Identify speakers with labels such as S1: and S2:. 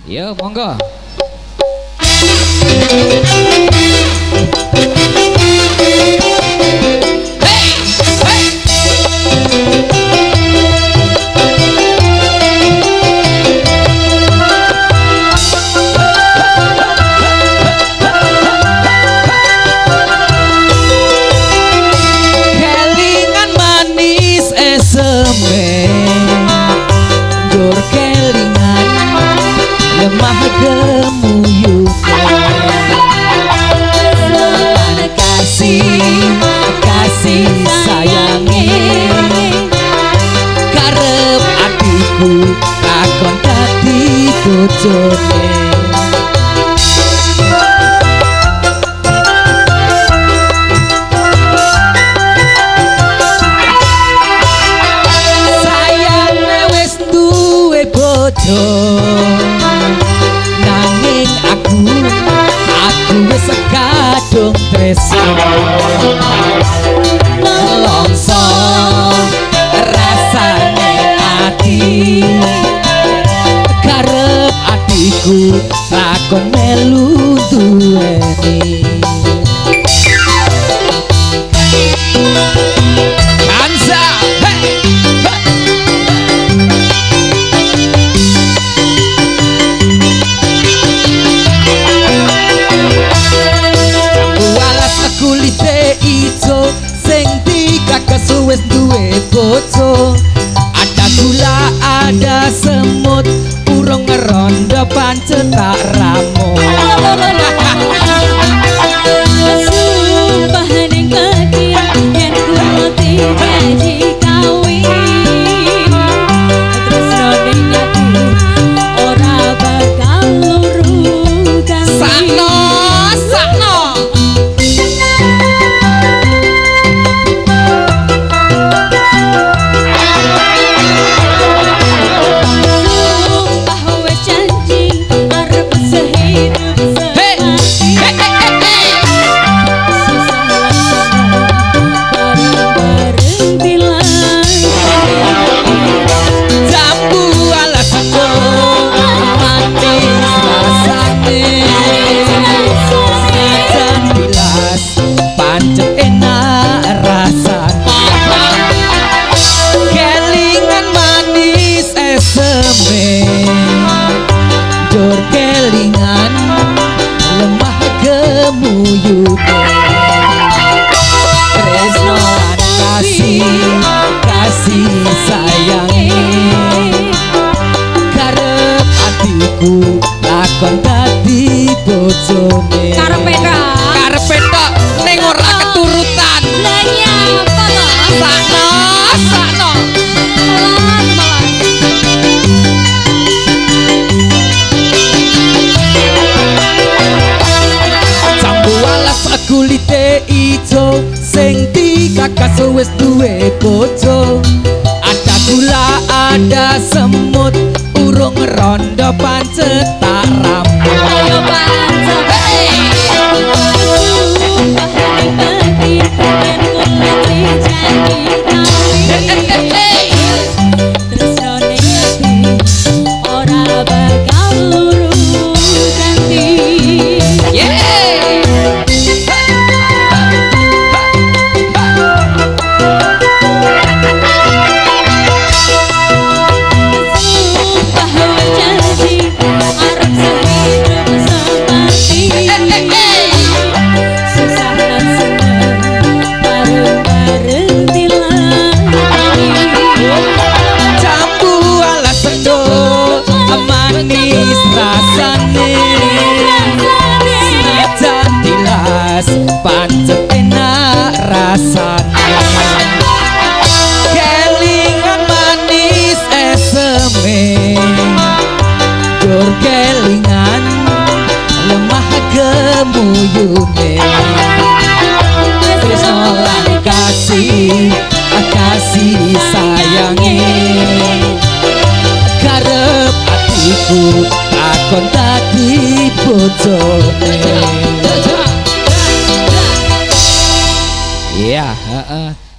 S1: Yo, monggo.
S2: Kelingan manis Jor kelingan lemah gemuyut kasih sayangi karep atiku takon dadi bojone. Nanging aku wis kadung tresno nelongso rasane ati karep atiku lakon melu duweni Kansa ijo sing dikakas wis duwe bojo ada gula ada semut urung ngerondo pancet tak ramo
S3: sumpah ning kaki yen kula tidak dikawin terus ning ati ora bakal lurukan
S2: sakno Jor kelingan lemah gemuyute tresnoan kasih sayangi karep atiku lakon dadi bojone
S3: karepe tok
S2: ning ora keturutan
S3: lah nyapa to
S2: sakno kulite ijo sing dikakas wis duwe bojo ada gula ada semut urung rondo pancet tak ramo
S3: ayo pancet ora bakal luru ganti
S2: pancet enak rasane kelingan manis jor kelingan lemah gemuyune tresno lan kasih sayangi karep atiku takon dadi bojone.
S1: Iya, heeh.